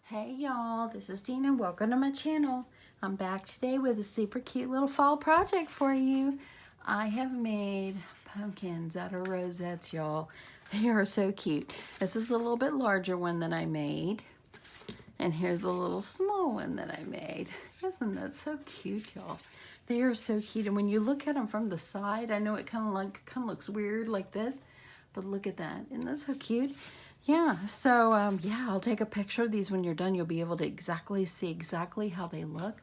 Hey y'all, this is Dina. Welcome to my channel. I'm back today with a super cute little fall project for you. I have made pumpkins out of rosettes, y'all. They are so cute. This is a little bit larger one that I made. And here's a little small one that I made. Isn't that so cute, y'all? They are so cute. And when you look at them from the side, I know it kind of looks weird like this, but look at that. Isn't that so cute? Yeah, so yeah, I'll take a picture of these when you're done. You'll be able to see exactly how they look.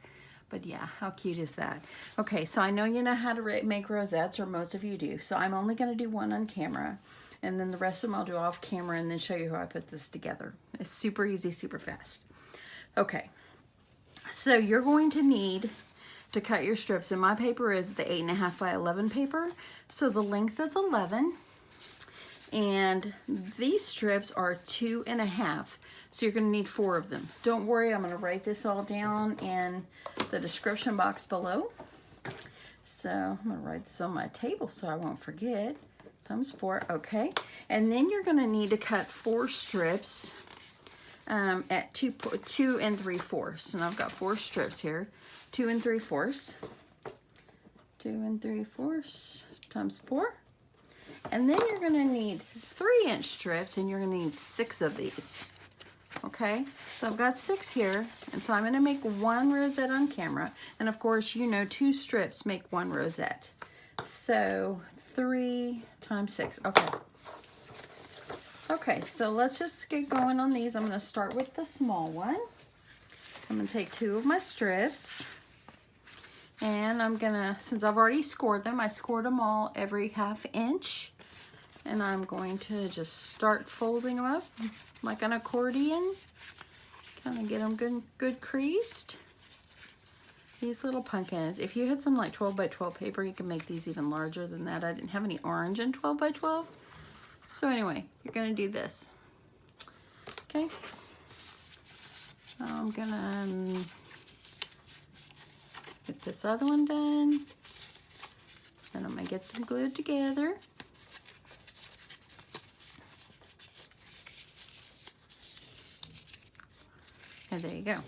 But yeah, how cute is that? Okay, so I know you know how to make rosettes, or most of you do. So I'm only going to do one on camera, and then the rest of them I'll do off camera and then show you how I put this together. It's super easy, super fast. Okay, so you're going to need to cut your strips, and my paper is the 8.5 by 11 paper. So the length is 11. And these strips are 2.5, so you're going to need 4 of them. Don't worry, I'm going to write this all down in the description box below. So I'm going to write this on my table so I won't forget. Times 4, okay. And then you're going to need to cut 4 strips at 2 3/4. And I've got 4 strips here, 2 3/4. 2 3/4 times 4. And then you're going to need 3-inch strips, and you're going to need 6 of these. Okay, so I've got 6 here, and so I'm going to make 1 rosette on camera. And of course, you know 2 strips make 1 rosette. So 3 times 6. Okay. Okay, so let's just get going on these. I'm going to start with the small one. I'm going to take 2 of my strips. And I'm gonna, since I've already scored them, I scored them all every 1/2 inch. And I'm going to just start folding them up like an accordion. Kind of get them good creased. These little pumpkins, if you had some like 12 by 12 paper, you can make these even larger than that. I didn't have any orange in 12 by 12. So anyway, you're gonna do this. Okay. I'm gonna get this other one done, and I'm going to get them glued together. And there you go.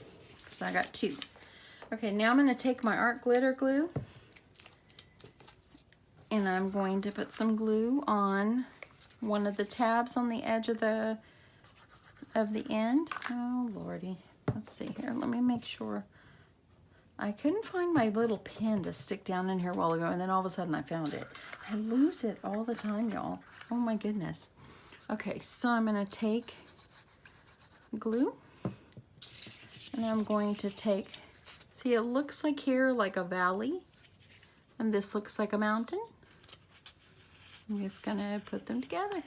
So I got 2. Okay, now I'm going to take my art glitter glue, and I'm going to put some glue on one of the tabs on the edge of the end. Oh lordy, let's see here. Let me make sure. I couldn't find my little pin to stick down in here a while ago, and then all of a sudden I found it. I lose it all the time, y'all. Oh my goodness. Okay, so I'm going to take glue, and I'm going to take, see, it looks like here like a valley, and this looks like a mountain. I'm just going to put them together.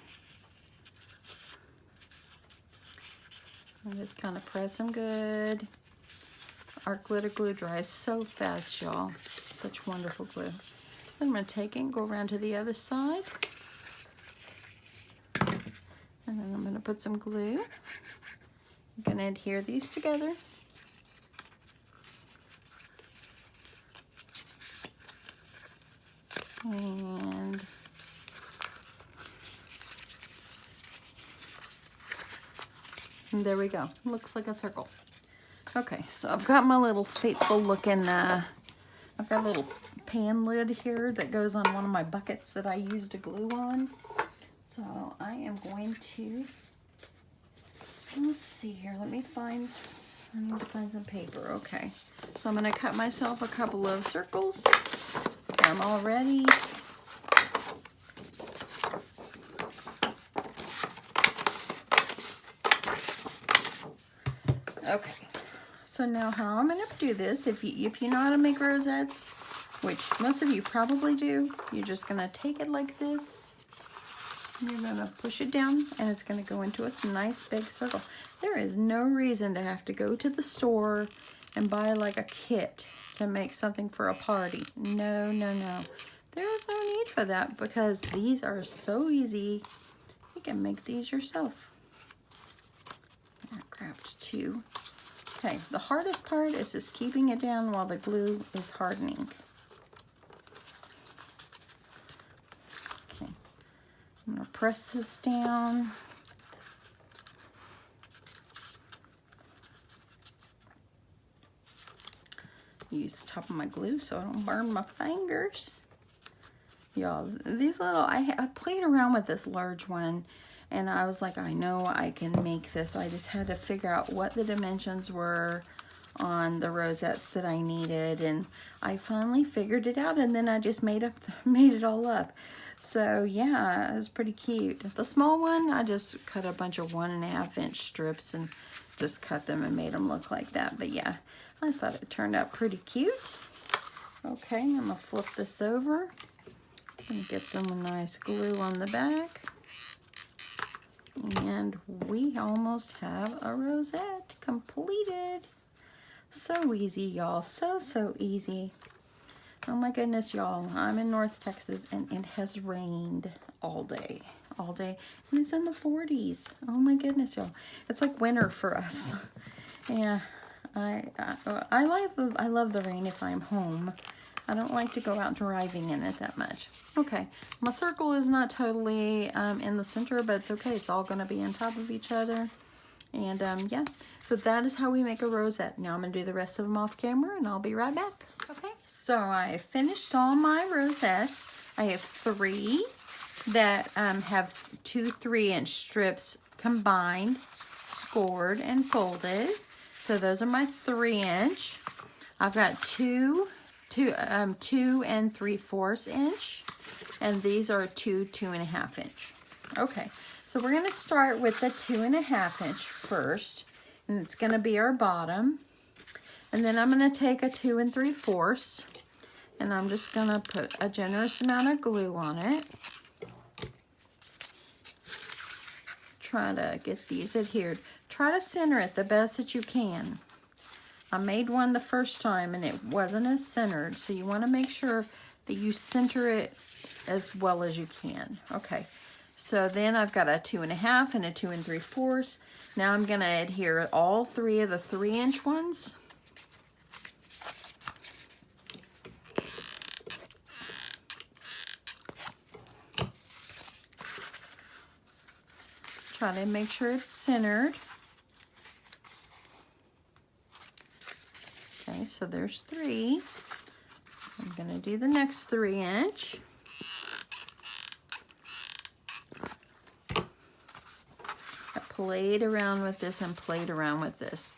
I'm just kind of press them good. Art glitter glue dries so fast, y'all. Such wonderful glue. I'm going to take it and go around to the other side. And then I'm going to put some glue. I'm going to adhere these together. And there we go. Looks like a circle. Okay, so I've got my little fateful looking, I've got a little pan lid here that goes on one of my buckets that I use to glue on. So I am going to, let's see here, I need to find some paper. Okay, so I'm going to cut myself a couple of circles. So I'm all ready. Okay. So now how I'm going to do this, if you know how to make rosettes, which most of you probably do, you're just going to take it like this. And you're going to push it down, and it's going to go into a nice big circle. There is no reason to have to go to the store and buy like a kit to make something for a party. No, no, no. There is no need for that, because these are so easy. You can make these yourself. I grabbed 2. Okay, the hardest part is just keeping it down while the glue is hardening. Okay, I'm going to press this down. use the top of my glue so I don't burn my fingers. Y'all, these little, I played around with this large one, and I was like, I know I can make this. I just had to figure out what the dimensions were on the rosettes that I needed, and I finally figured it out, and then I just made it all up. So yeah, it was pretty cute. The small one, I just cut a bunch of 1.5 inch strips and just cut them and made them look like that. But yeah, I thought it turned out pretty cute. Okay, I'm gonna flip this over and get some nice glue on the back. And we almost have a rosette completed. So easy, y'all. So easy. Oh my goodness, y'all. I'm in North Texas and it has rained all day. All day. And it's in the 40s. Oh my goodness, y'all. It's like winter for us. Yeah. I love the rain if I'm home. I don't like to go out driving in it that much. Okay, my circle is not totally in the center, but it's okay. It's all going to be on top of each other. And yeah, so that is how we make a rosette. Now I'm going to do the rest of them off camera, and I'll be right back. Okay, so I finished all my rosettes. I have 3 that have 2 3-inch strips combined, scored, and folded. So those are my 3-inch. I've got 2 2 3/4 inch, and these are 2 2.5 inch. Okay, so we're going to start with the 2.5 inch first, and it's going to be our bottom. And then I'm going to take a 2 3/4, and I'm just going to put a generous amount of glue on it. Try to get these adhered. Try to center it the best that you can. I made one the first time and it wasn't as centered, so you want to make sure that you center it as well as you can. Okay, so then I've got a 2.5 and a 2 3/4. Now I'm going to adhere all 3 of the 3-inch ones. Try to make sure it's centered. Okay, so there's 3. I'm going to do the next 3-inch. I played around with this and played around with this.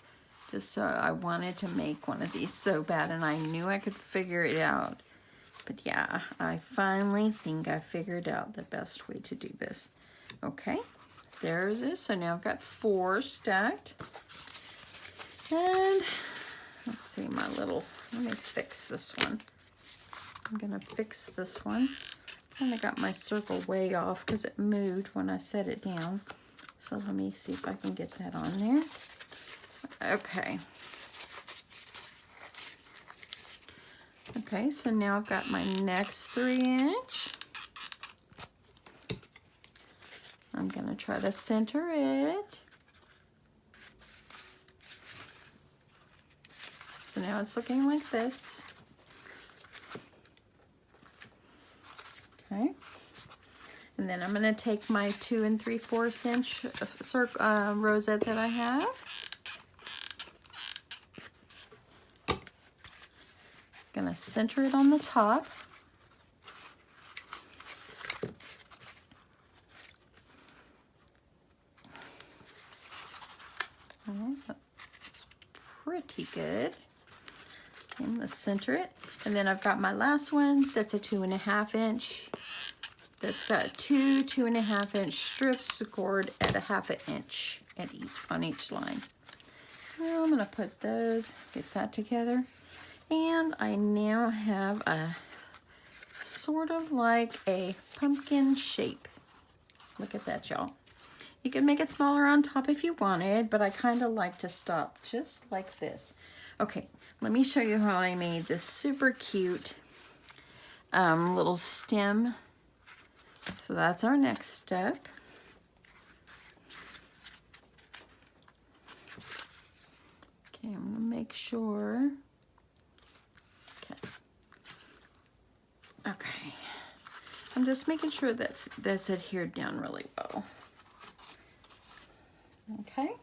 Just so I wanted to make one of these so bad, and I knew I could figure it out. But yeah, I finally think I figured out the best way to do this. Okay, there it is. So now I've got 4 stacked. And let's see my little, let me fix this one. I'm gonna fix this one. Kind of got my circle way off because it moved when I set it down. So let me see if I can get that on there. Okay. Okay, so now I've got my next 3-inch. I'm gonna try to center it. So now it's looking like this. Okay. And then I'm going to take my 2 3/4 inch rosette that I have. Going to center it on the top. Oh, that's pretty good. I'm going to center it. And then I've got my last one that's a 2.5 inch. That's got 2 2.5 inch strips scored at a 1/2 inch at on each line. Well, I'm going to put those, get that together. And I now have a sort of like a pumpkin shape. Look at that, y'all. You can make it smaller on top if you wanted, but I kind of like to stop just like this. Okay, let me show you how I made this super cute little stem. So that's our next step. Okay, I'm gonna make sure. Okay. I'm just making sure that's adhered down really well. Okay.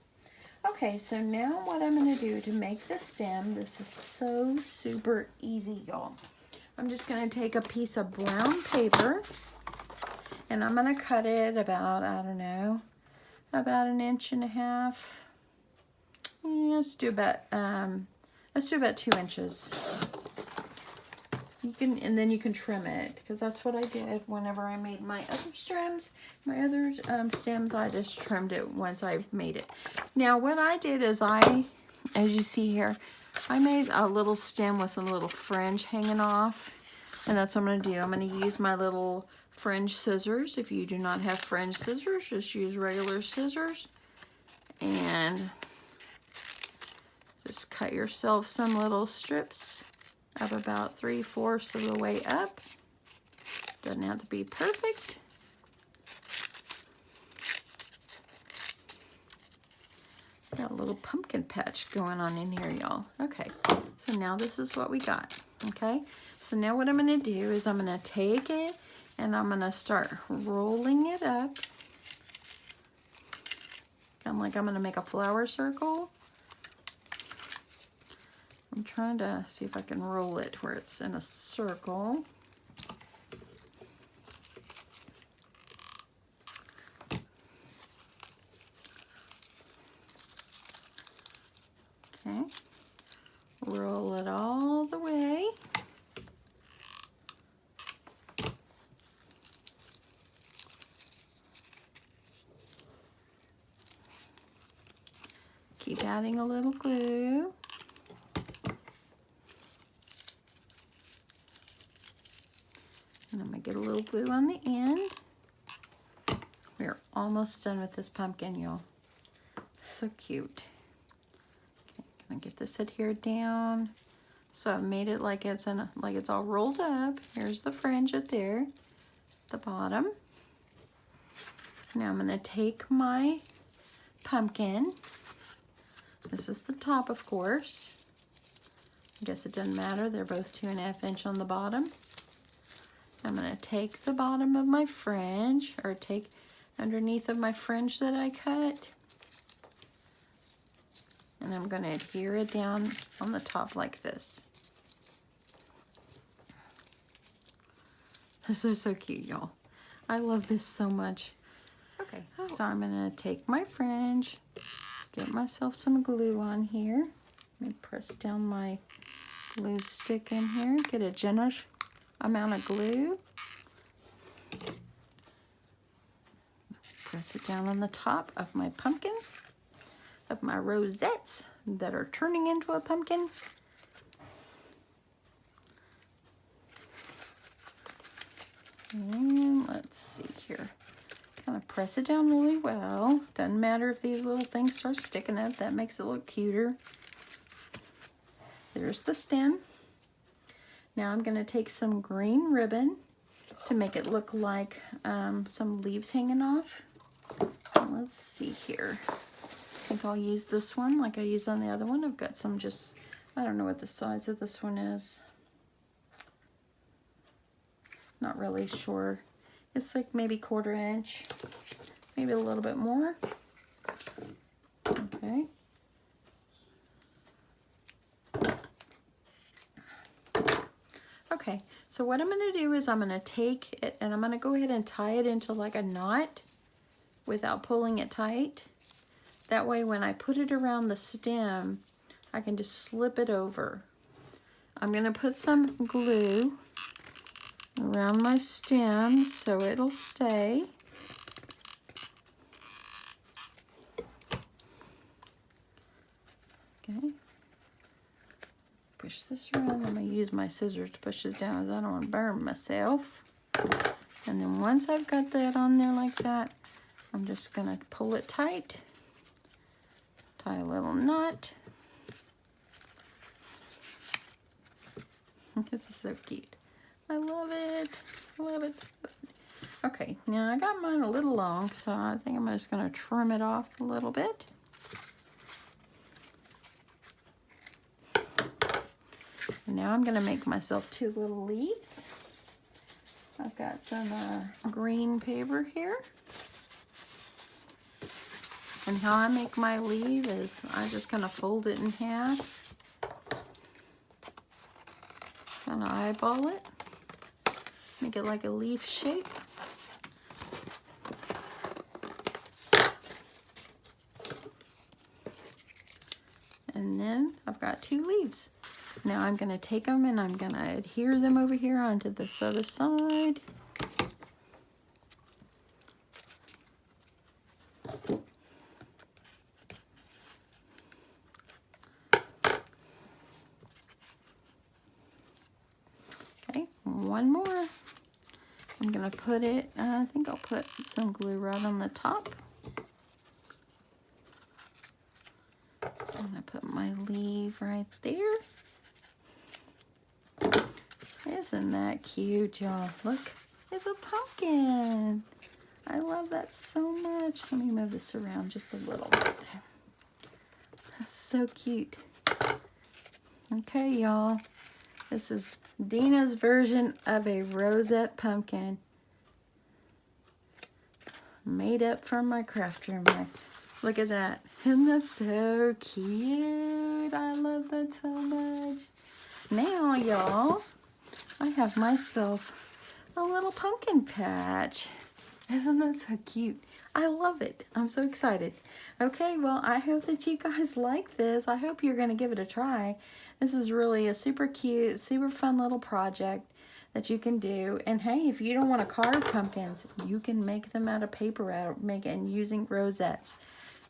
Okay, so now what I'm going to do to make the stem, this is so super easy, y'all. I'm just going to take a piece of brown paper and I'm going to cut it about, I don't know, about 1.5 inches. Yeah, let's do about 2 inches. You can, and then you can trim it, because that's what I did whenever I made my other stems. My other stems, I just trimmed it once I made it. Now what I did is as you see here, I made a little stem with some little fringe hanging off, and that's what I'm going to do. I'm going to use my little fringe scissors. If you do not have fringe scissors, just use regular scissors, and just cut yourself some little strips of about 3/4 of the way up. Doesn't have to be perfect. Got a little pumpkin patch going on in here, y'all. Okay, so now this is what we got. Okay, so now what I'm going to do is I'm going to take it and I'm going to start rolling it up. Kind of like I'm going to make a flower circle. I'm trying to see if I can roll it where it's in a circle. Okay, roll it all the way. Keep adding a little glue. And I'm going to get a little glue on the end. We're almost done with this pumpkin, y'all. So cute. Okay, gonna get this adhered down. So I've made it like it's all rolled up. Here's the fringe at there, the bottom. Now I'm gonna take my pumpkin. This is the top, of course. I guess it doesn't matter. They're both 2.5 inches on the bottom. I'm going to take the bottom of my fringe, or take underneath of my fringe that I cut, and I'm going to adhere it down on the top like this. This is so cute, y'all. I love this so much. Okay, so I'm going to take my fringe, get myself some glue on here, and press down my glue stick in here, get a generous amount of glue. Press it down on the top of my pumpkin, of my rosettes that are turning into a pumpkin. And let's see here. Kind of press it down really well. Doesn't matter if these little things start sticking up. That makes it look cuter. There's the stem. Now I'm going to take some green ribbon to make it look like some leaves hanging off. Let's see here. I think I'll use this one like I used on the other one. I've got some just, I don't know what the size of this one is. Not really sure. It's like maybe 1/4 inch, maybe a little bit more. Okay. Okay, so what I'm going to do is I'm going to take it and I'm going to go ahead and tie it into like a knot without pulling it tight. That way when I put it around the stem, I can just slip it over. I'm going to put some glue around my stem so it'll stay. Okay. Push this around. I'm going to use my scissors to push this down because I don't want to burn myself. And then once I've got that on there like that, I'm just going to pull it tight. Tie a little knot. This is so cute. I love it. I love it. Okay, now I got mine a little long, so I think I'm just going to trim it off a little bit. And now I'm going to make myself 2 little leaves. I've got some green paper here. And how I make my leaf is I just kind of fold it in half. Kind of eyeball it. Make it like a leaf shape. And then I've got 2 leaves. Now I'm going to take them and I'm going to adhere them over here onto this other side. Okay, one more. I'm going to put it, I think I'll put some glue right on the top. I'm going to put my leaf right there. Isn't that cute, y'all? Look, it's a pumpkin. I love that so much. Let me move this around just a little bit. That's so cute. Okay, y'all. This is Dina's version of a rosette pumpkin. Made up from my craft room. Look at that. Isn't that so cute? I love that so much. Now, y'all, I have myself a little pumpkin patch. Isn't that so cute? I love it. I'm so excited. Okay, well, I hope that you guys like this. I hope you're going to give it a try. This is really a super cute, super fun little project that you can do. And hey, if you don't want to carve pumpkins, you can make them out of paper and using rosettes.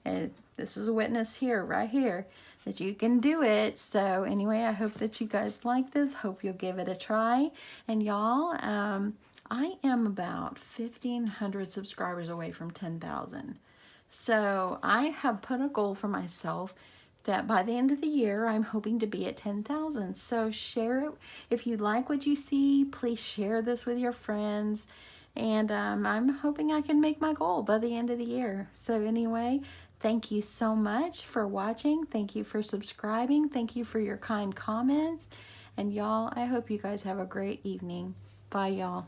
And this is a witness here, right here, that you can do it. So anyway, I hope that you guys like this. Hope you'll give it a try. And y'all, I am about 1,500 subscribers away from 10,000. So I have put a goal for myself that by the end of the year, I'm hoping to be at 10,000. So share it. If you like what you see, please share this with your friends. And I'm hoping I can make my goal by the end of the year. So anyway, thank you so much for watching. Thank you for subscribing. Thank you for your kind comments. And y'all, I hope you guys have a great evening. Bye, y'all.